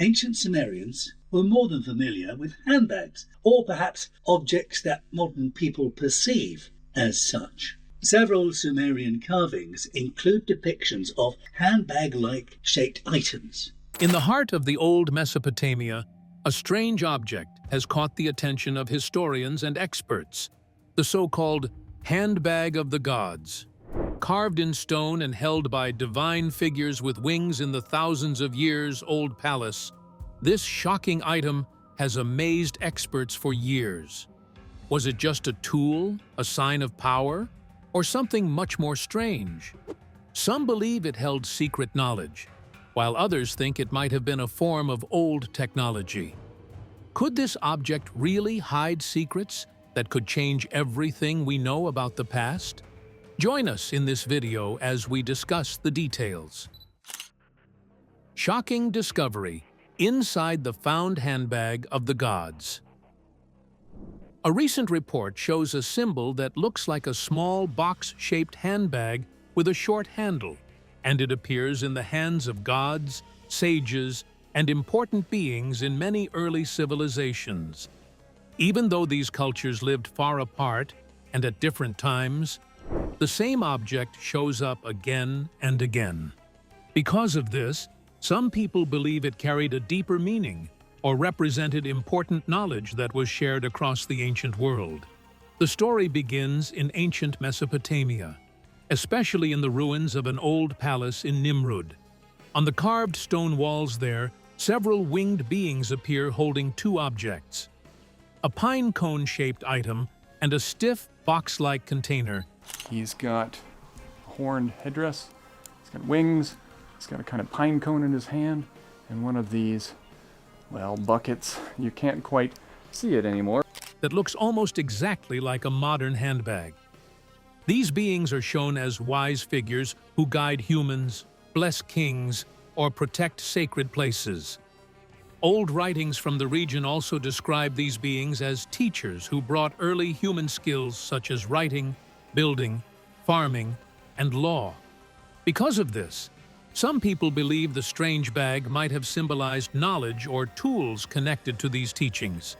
Ancient Sumerians were more than familiar with handbags, or perhaps objects that modern people perceive as such. Several Sumerian carvings include depictions of handbag-like shaped items. In the heart of the old Mesopotamia, a strange object has caught the attention of historians and experts, the so-called Handbag of the Gods. Carved in stone and held by divine figures with wings in the thousands of years old palace, this shocking item has amazed experts for years. Was it just a tool, a sign of power, or something much more strange? Some believe it held secret knowledge, while others think it might have been a form of old technology. Could this object really hide secrets that could change everything we know about the past? Join us in this video as we discuss the details. Shocking discovery inside the found handbag of the gods. A recent report shows a symbol that looks like a small box-shaped handbag with a short handle, and it appears in the hands of gods, sages, and important beings in many early civilizations. Even though these cultures lived far apart and at different times, the same object shows up again and again. Because of this, some people believe it carried a deeper meaning or represented important knowledge that was shared across the ancient world. The story begins in ancient Mesopotamia, especially in the ruins of an old palace in Nimrud. On the carved stone walls there, several winged beings appear holding two objects: a pine cone-shaped item and a stiff, box-like container. He's got a horned headdress, he's got wings, he's got a kind of pine cone in his hand, and one of these, well, buckets. You can't quite see it anymore. That looks almost exactly like a modern handbag. These beings are shown as wise figures who guide humans, bless kings, or protect sacred places. Old writings from the region also describe these beings as teachers who brought early human skills such as writing, building, farming, and law. Because of this, some people believe the strange bag might have symbolized knowledge or tools connected to these teachings.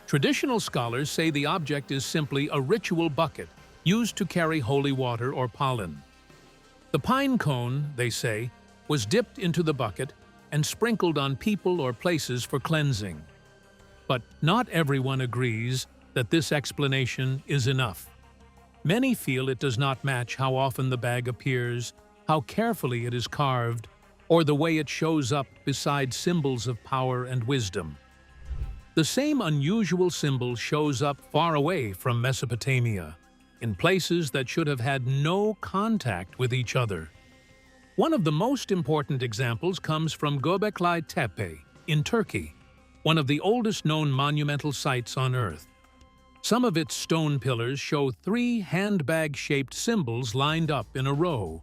Traditional scholars say the object is simply a ritual bucket used to carry holy water or pollen. The pine cone, they say, was dipped into the bucket and sprinkled on people or places for cleansing. But not everyone agrees that this explanation is enough. Many feel it does not match how often the bag appears, how carefully it is carved, or the way it shows up beside symbols of power and wisdom. The same unusual symbol shows up far away from Mesopotamia, in places that should have had no contact with each other. One of the most important examples comes from Göbekli Tepe in Turkey, one of the oldest known monumental sites on Earth. Some of its stone pillars show three handbag-shaped symbols lined up in a row.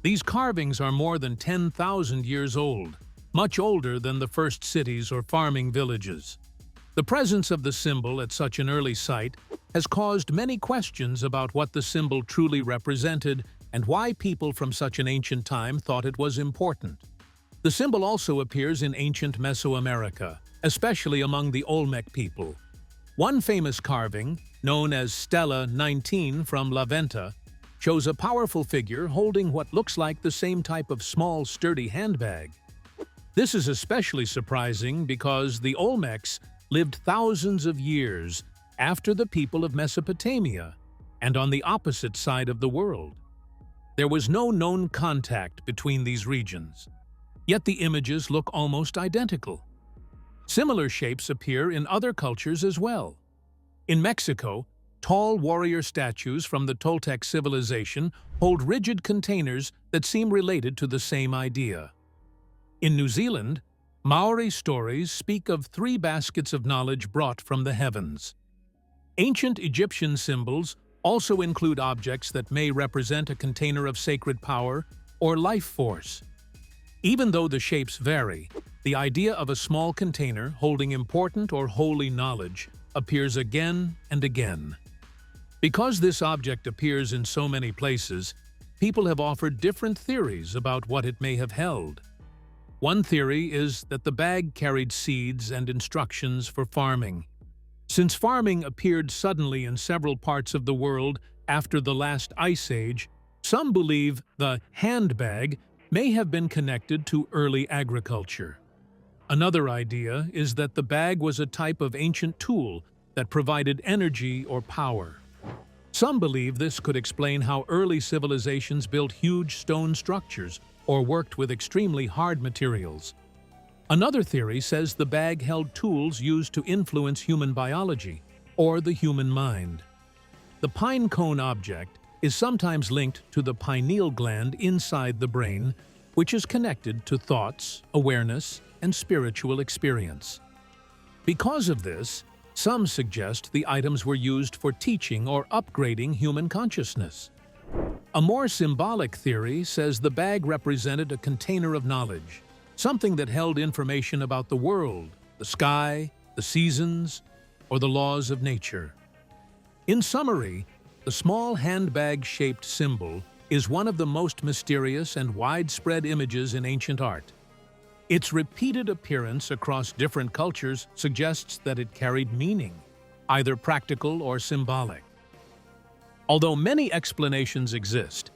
These carvings are more than 10,000 years old, much older than the first cities or farming villages. The presence of the symbol at such an early site has caused many questions about what the symbol truly represented and why people from such an ancient time thought it was important. The symbol also appears in ancient Mesoamerica, especially among the Olmec people. One famous carving, known as Stela 19 from La Venta, shows a powerful figure holding what looks like the same type of small, sturdy handbag. This is especially surprising because the Olmecs lived thousands of years after the people of Mesopotamia and on the opposite side of the world. There was no known contact between these regions, yet the images look almost identical. Similar shapes appear in other cultures as well. In Mexico, tall warrior statues from the Toltec civilization hold rigid containers that seem related to the same idea. In New Zealand, Maori stories speak of three baskets of knowledge brought from the heavens. Ancient Egyptian symbols also include objects that may represent a container of sacred power or life force. Even though the shapes vary, the idea of a small container holding important or holy knowledge appears again and again. Because this object appears in so many places, people have offered different theories about what it may have held. One theory is that the bag carried seeds and instructions for farming. Since farming appeared suddenly in several parts of the world after the last ice age, some believe the handbag may have been connected to early agriculture. Another idea is that the bag was a type of ancient tool that provided energy or power. Some believe this could explain how early civilizations built huge stone structures or worked with extremely hard materials. Another theory says the bag held tools used to influence human biology or the human mind. The pine cone object is sometimes linked to the pineal gland inside the brain, which is connected to thoughts, awareness, and spiritual experience. Because of this, some suggest the items were used for teaching or upgrading human consciousness. A more symbolic theory says the bag represented a container of knowledge, something that held information about the world, the sky, the seasons, or the laws of nature. In summary, the small handbag-shaped symbol is one of the most mysterious and widespread images in ancient art. Its repeated appearance across different cultures suggests that it carried meaning, either practical or symbolic. Although many explanations exist,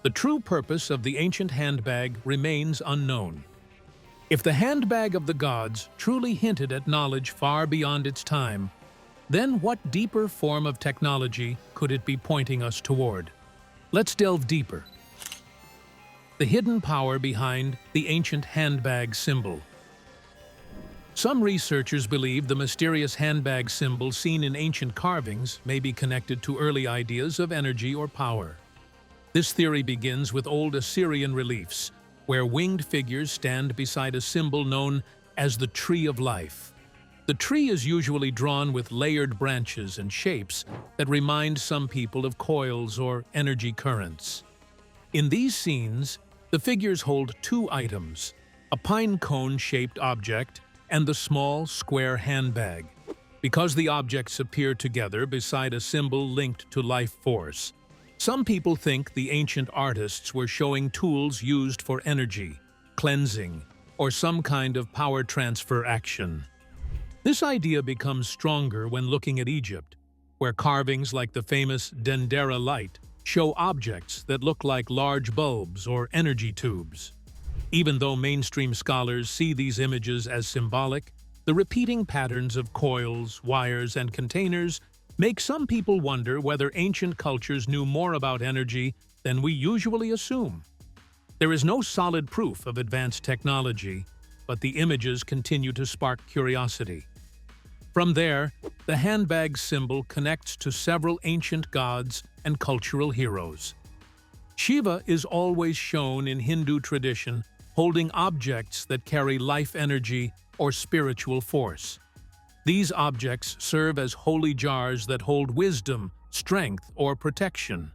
the true purpose of the ancient handbag remains unknown. If the handbag of the gods truly hinted at knowledge far beyond its time, then what deeper form of technology could it be pointing us toward? Let's delve deeper. The hidden power behind the ancient handbag symbol. Some researchers believe the mysterious handbag symbol seen in ancient carvings may be connected to early ideas of energy or power. This theory begins with old Assyrian reliefs, where winged figures stand beside a symbol known as the Tree of Life. The tree is usually drawn with layered branches and shapes that remind some people of coils or energy currents. In these scenes, the figures hold two items, a pine cone-shaped object and the small, square handbag. Because the objects appear together beside a symbol linked to life force, some people think the ancient artists were showing tools used for energy, cleansing, or some kind of power transfer action. This idea becomes stronger when looking at Egypt, where carvings like the famous Dendera light show objects that look like large bulbs or energy tubes. Even though mainstream scholars see these images as symbolic, the repeating patterns of coils, wires, and containers make some people wonder whether ancient cultures knew more about energy than we usually assume. There is no solid proof of advanced technology, but the images continue to spark curiosity. From there, the handbag symbol connects to several ancient gods and cultural heroes. Shiva is always shown in Hindu tradition holding objects that carry life energy or spiritual force. These objects serve as holy jars that hold wisdom, strength, or protection.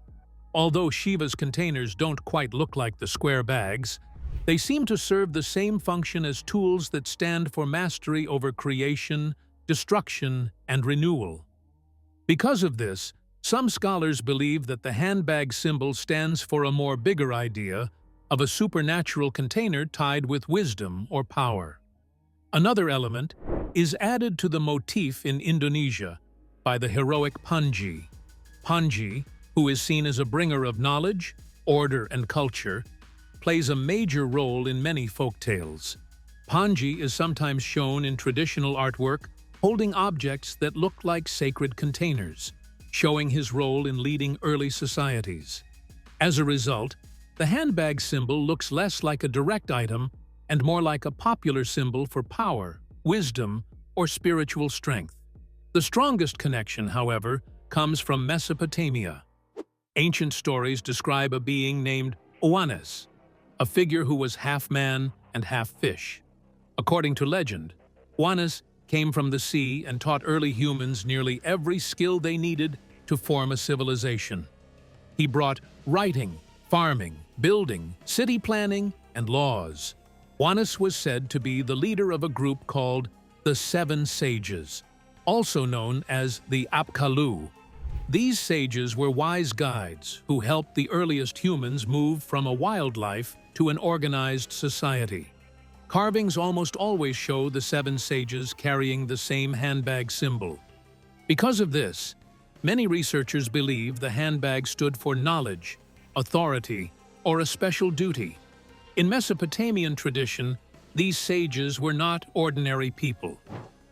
Although Shiva's containers don't quite look like the square bags, they seem to serve the same function as tools that stand for mastery over creation, destruction, and renewal. Because of this, some scholars believe that the handbag symbol stands for a more bigger idea of a supernatural container tied with wisdom or power. Another element is added to the motif in Indonesia by the heroic Panji. Panji, who is seen as a bringer of knowledge, order, and culture, plays a major role in many folk tales. Panji is sometimes shown in traditional artwork holding objects that look like sacred containers, showing his role in leading early societies. As a result, the handbag symbol looks less like a direct item and more like a popular symbol for power, wisdom, or spiritual strength. The strongest connection, however, comes from Mesopotamia. Ancient stories describe a being named Oannes, a figure who was half man and half fish. According to legend, Oannes came from the sea and taught early humans nearly every skill they needed to form a civilization. He brought writing, farming, building, city planning, and laws. Oannes was said to be the leader of a group called the Seven Sages, also known as the Apkallu. These sages were wise guides who helped the earliest humans move from a wild life to an organized society. Carvings almost always show the seven sages carrying the same handbag symbol. Because of this, many researchers believe the handbag stood for knowledge, authority, or a special duty. In Mesopotamian tradition, these sages were not ordinary people.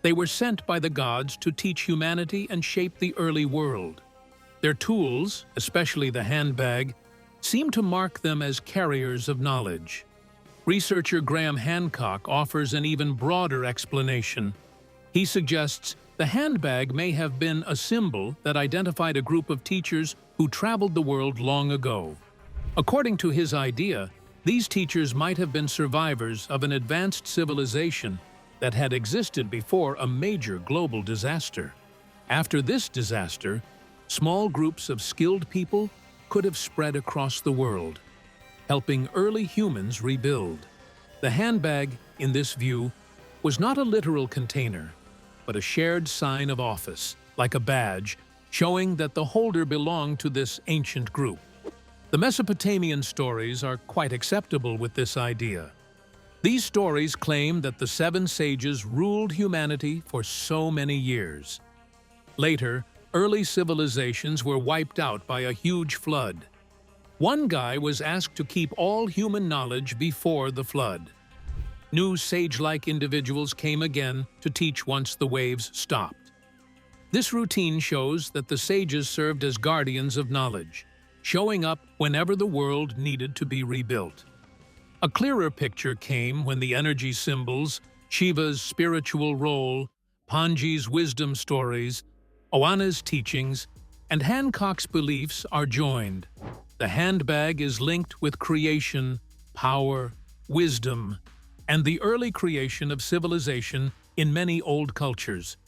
They were sent by the gods to teach humanity and shape the early world. Their tools, especially the handbag, seem to mark them as carriers of knowledge. Researcher Graham Hancock offers an even broader explanation. He suggests the handbag may have been a symbol that identified a group of teachers who traveled the world long ago. According to his idea, these teachers might have been survivors of an advanced civilization that had existed before a major global disaster. After this disaster, small groups of skilled people could have spread across the world, helping early humans rebuild. The handbag, in this view, was not a literal container, but a shared sign of office, like a badge, showing that the holder belonged to this ancient group. The Mesopotamian stories are quite acceptable with this idea. These stories claim that the seven sages ruled humanity for so many years. Later, early civilizations were wiped out by a huge flood. One guy was asked to keep all human knowledge before the flood. New sage-like individuals came again to teach once the waves stopped. This routine shows that the sages served as guardians of knowledge, showing up whenever the world needed to be rebuilt. A clearer picture came when the energy symbols, Shiva's spiritual role, Panji's wisdom stories, Oana's teachings, and Hancock's beliefs are joined. The handbag is linked with creation, power, wisdom, and the early creation of civilization in many old cultures.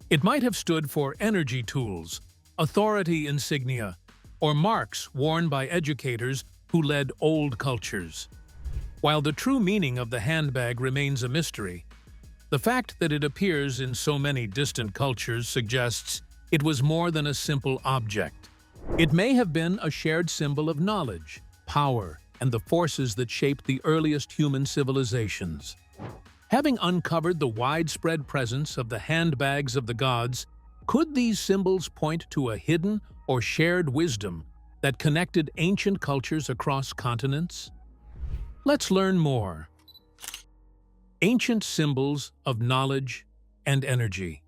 It might have stood for energy tools, authority insignia, or marks worn by educators who led old cultures. While the true meaning of the handbag remains a mystery, the fact that it appears in so many distant cultures suggests it was more than a simple object. It may have been a shared symbol of knowledge, power, and the forces that shaped the earliest human civilizations. Having uncovered the widespread presence of the handbags of the gods, could these symbols point to a hidden or shared wisdom that connected ancient cultures across continents? Let's learn more. Ancient symbols of knowledge and energy.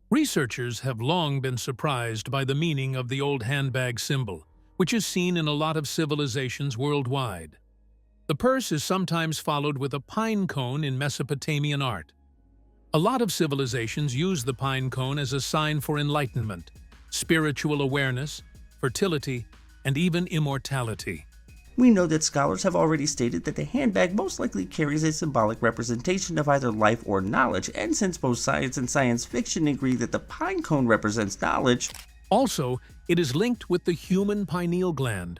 Researchers have long been surprised by the meaning of the old handbag symbol, which is seen in a lot of civilizations worldwide. The purse is sometimes followed with a pine cone in Mesopotamian art. A lot of civilizations use the pine cone as a sign for enlightenment, spiritual awareness, fertility, and even immortality. We know that scholars have already stated that the handbag most likely carries a symbolic representation of either life or knowledge, and since both science and science fiction agree that the pine cone represents knowledge, also, it is linked with the human pineal gland,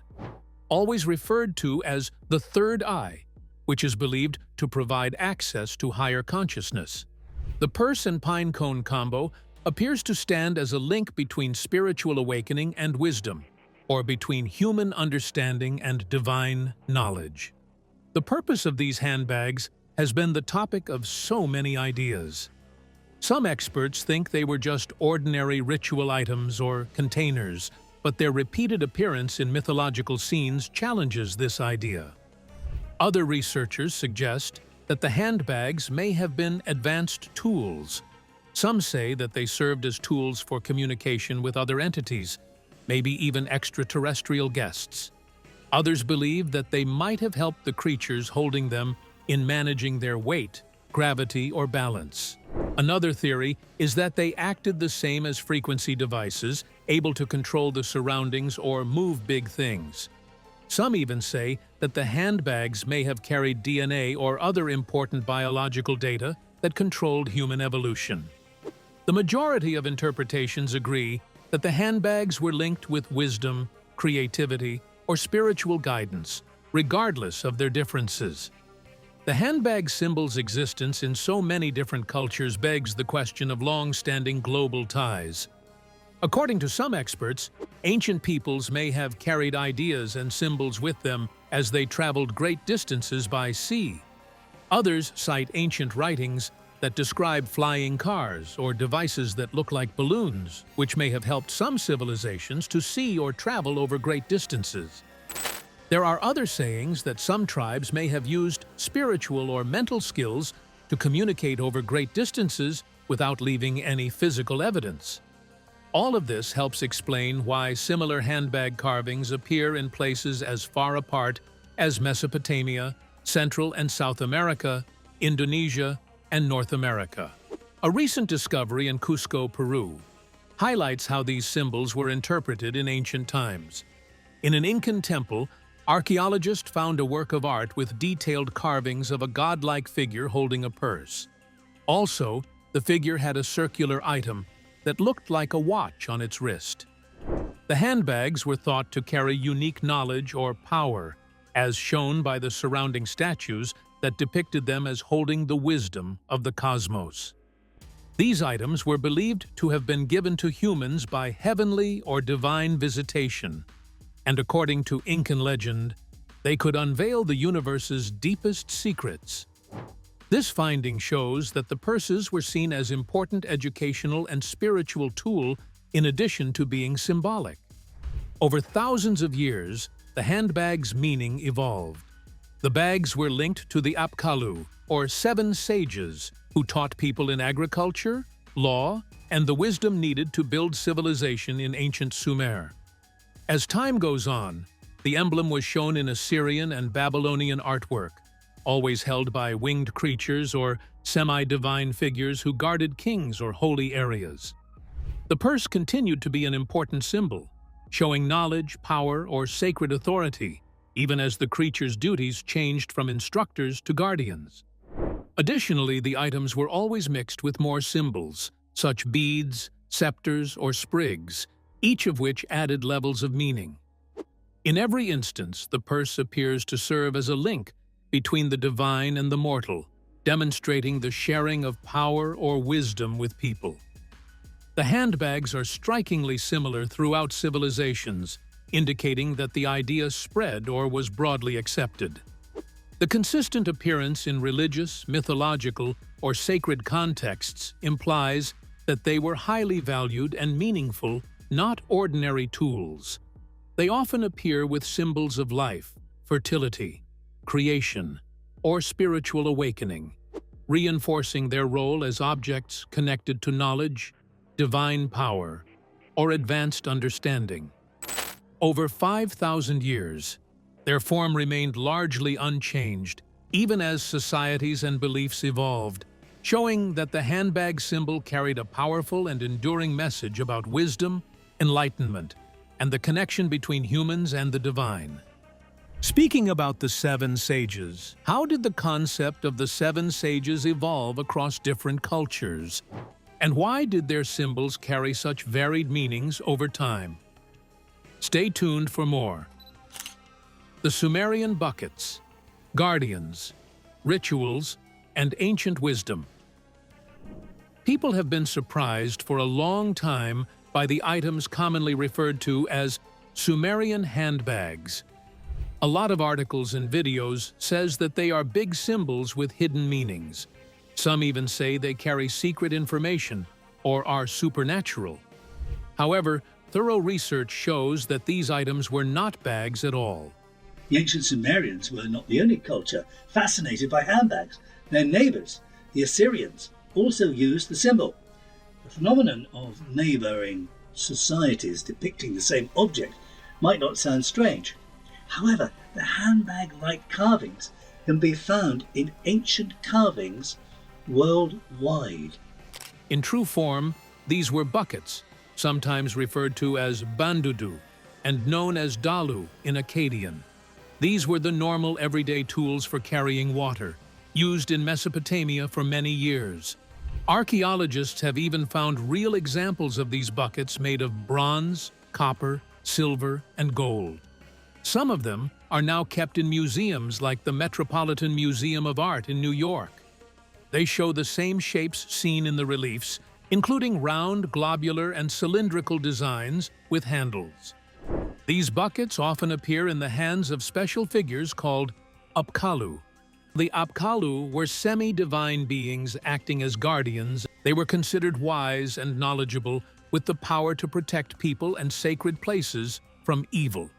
always referred to as the third eye, which is believed to provide access to higher consciousness. The purse and pine cone combo appears to stand as a link between spiritual awakening and wisdom, or between human understanding and divine knowledge. The purpose of these handbags has been the topic of so many ideas. Some experts think they were just ordinary ritual items or containers, but their repeated appearance in mythological scenes challenges this idea. Other researchers suggest that the handbags may have been advanced tools. Some say that they served as tools for communication with other entities, maybe even extraterrestrial guests. Others believe that they might have helped the creatures holding them in managing their weight, gravity, or balance. Another theory is that they acted the same as frequency devices, able to control the surroundings or move big things. Some even say that the handbags may have carried DNA or other important biological data that controlled human evolution. The majority of interpretations agree that the handbags were linked with wisdom, creativity, or spiritual guidance, regardless of their differences. The handbag symbol's existence in so many different cultures begs the question of long-standing global ties. According to some experts, ancient peoples may have carried ideas and symbols with them as they traveled great distances by sea. Others cite ancient writings that describe flying cars or devices that look like balloons, which may have helped some civilizations to see or travel over great distances. There are other sayings that some tribes may have used spiritual or mental skills to communicate over great distances without leaving any physical evidence. All of this helps explain why similar handbag carvings appear in places as far apart as Mesopotamia, Central and South America, Indonesia, and North America. A recent discovery in Cusco, Peru, highlights how these symbols were interpreted in ancient times. In an Incan temple, archaeologists found a work of art with detailed carvings of a godlike figure holding a purse. Also, the figure had a circular item that looked like a watch on its wrist. The handbags were thought to carry unique knowledge or power, as shown by the surrounding statues that depicted them as holding the wisdom of the cosmos. These items were believed to have been given to humans by heavenly or divine visitation, and according to Incan legend, they could unveil the universe's deepest secrets. This finding shows that the purses were seen as important educational and spiritual tool in addition to being symbolic. Over thousands of years, the handbag's meaning evolved. The bags were linked to the Apkallu, or 7 sages, who taught people in agriculture, law, and the wisdom needed to build civilization in ancient Sumer. As time goes on, the emblem was shown in Assyrian and Babylonian artwork, always held by winged creatures or semi-divine figures who guarded kings or holy areas. The purse continued to be an important symbol, showing knowledge, power, or sacred authority, even as the creature's duties changed from instructors to guardians. Additionally, the items were always mixed with more symbols, such beads, scepters, or sprigs, each of which added levels of meaning. In every instance, the purse appears to serve as a link between the divine and the mortal, demonstrating the sharing of power or wisdom with people. The handbags are strikingly similar throughout civilizations, indicating that the idea spread or was broadly accepted. The consistent appearance in religious, mythological, or sacred contexts implies that they were highly valued and meaningful, not ordinary tools. They often appear with symbols of life, fertility, creation, or spiritual awakening, reinforcing their role as objects connected to knowledge, divine power, or advanced understanding. Over 5,000 years, their form remained largely unchanged, even as societies and beliefs evolved, showing that the handbag symbol carried a powerful and enduring message about wisdom, enlightenment, and the connection between humans and the divine. Speaking about the 7 sages, how did the concept of the 7 sages evolve across different cultures? And why did their symbols carry such varied meanings over time? Stay tuned for more. The Sumerian buckets, guardians, rituals, and ancient wisdom. People have been surprised for a long time by the items commonly referred to as Sumerian handbags. A lot of articles and videos says that they are big symbols with hidden meanings. Some even say they carry secret information or are supernatural. However, thorough research shows that these items were not bags at all. The ancient Sumerians were not the only culture fascinated by handbags. Their neighbours, the Assyrians, also used the symbol. The phenomenon of neighbouring societies depicting the same object might not sound strange. However, the handbag-like carvings can be found in ancient carvings worldwide. In true form, these were buckets, sometimes referred to as bandudu, and known as dalu in Akkadian. These were the normal everyday tools for carrying water, used in Mesopotamia for many years. Archaeologists have even found real examples of these buckets made of bronze, copper, silver, and gold. Some of them are now kept in museums like the Metropolitan Museum of Art in New York. They show the same shapes seen in the reliefs, including round, globular, and cylindrical designs with handles. These buckets often appear in the hands of special figures called Apkallu. The Apkallu were semi-divine beings acting as guardians. They were considered wise and knowledgeable, with the power to protect people and sacred places from evil.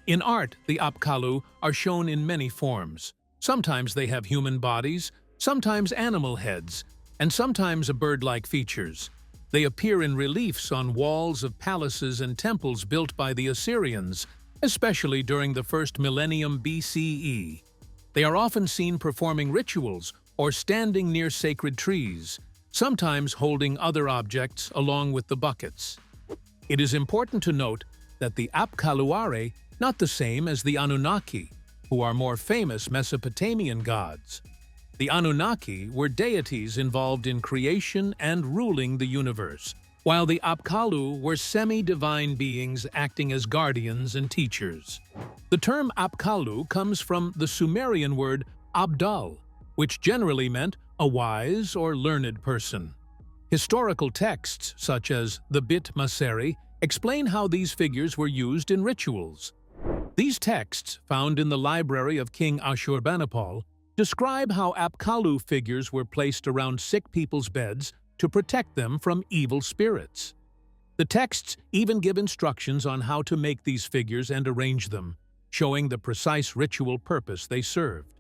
In art, the Apkallu are shown in many forms. Sometimes they have human bodies, sometimes animal heads, and sometimes bird-like features. They appear in reliefs on walls of palaces and temples built by the Assyrians, especially during the first millennium BCE. They are often seen performing rituals or standing near sacred trees, sometimes holding other objects along with the buckets. It is important to note that the Apkallu are not the same as the Anunnaki, who are more famous Mesopotamian gods. The Anunnaki were deities involved in creation and ruling the universe, while the Apkallu were semi-divine beings acting as guardians and teachers. The term Apkallu comes from the Sumerian word Abdal, which generally meant a wise or learned person. Historical texts, such as the Bit Maseri, explain how these figures were used in rituals. These texts, found in the library of King Ashurbanipal, describe how Apkallu figures were placed around sick people's beds to protect them from evil spirits. The texts even give instructions on how to make these figures and arrange them, showing the precise ritual purpose they served.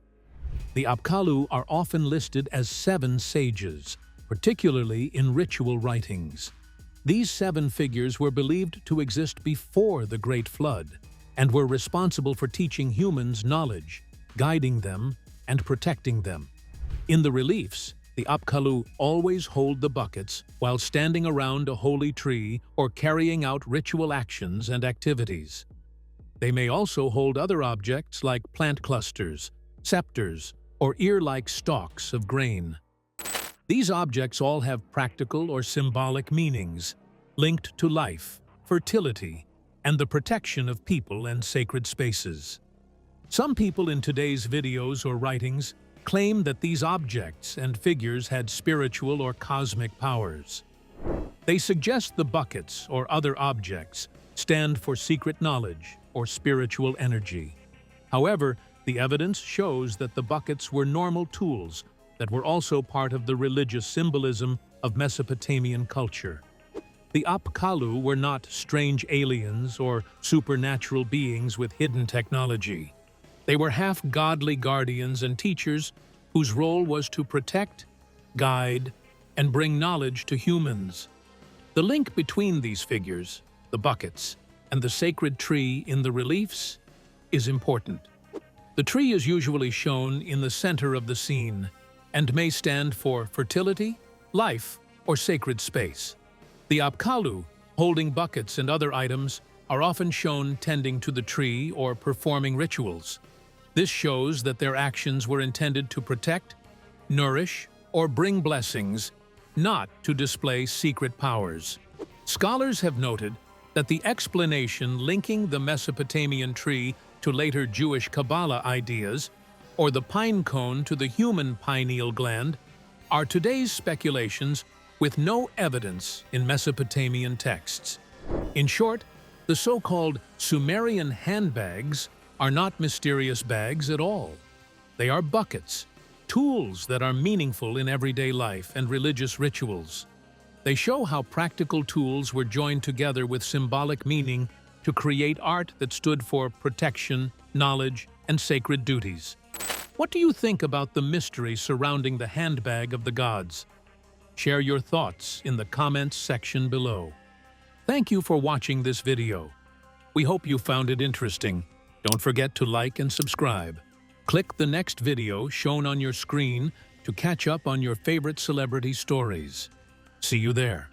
The Apkallu are often listed as 7 sages, particularly in ritual writings. These 7 figures were believed to exist before the Great Flood and were responsible for teaching humans knowledge, guiding them, and protecting them. In the reliefs, the Apkallu always hold the buckets while standing around a holy tree or carrying out ritual actions and activities. They may also hold other objects like plant clusters, scepters, or ear-like stalks of grain. These objects all have practical or symbolic meanings, linked to life, fertility, and the protection of people and sacred spaces. Some people in today's videos or writings claim that these objects and figures had spiritual or cosmic powers. They suggest the buckets or other objects stand for secret knowledge or spiritual energy. However, the evidence shows that the buckets were normal tools that were also part of the religious symbolism of Mesopotamian culture. The Apkallu were not strange aliens or supernatural beings with hidden technology. They were half-godly guardians and teachers whose role was to protect, guide, and bring knowledge to humans. The link between these figures, the buckets, and the sacred tree in the reliefs is important. The tree is usually shown in the center of the scene and may stand for fertility, life, or sacred space. The Apkallu, holding buckets and other items, are often shown tending to the tree or performing rituals. This shows that their actions were intended to protect, nourish, or bring blessings, not to display secret powers. Scholars have noted that the explanation linking the Mesopotamian tree to later Jewish Kabbalah ideas, or the pine cone to the human pineal gland, are today's speculations with no evidence in Mesopotamian texts. In short, the so-called Sumerian handbags are not mysterious bags at all. They are buckets, tools that are meaningful in everyday life and religious rituals. They show how practical tools were joined together with symbolic meaning to create art that stood for protection, knowledge, and sacred duties. What do you think about the mystery surrounding the handbag of the gods? Share your thoughts in the comments section below. Thank you for watching this video. We hope you found it interesting. Don't forget to like and subscribe. Click the next video shown on your screen to catch up on your favorite celebrity stories. See you there.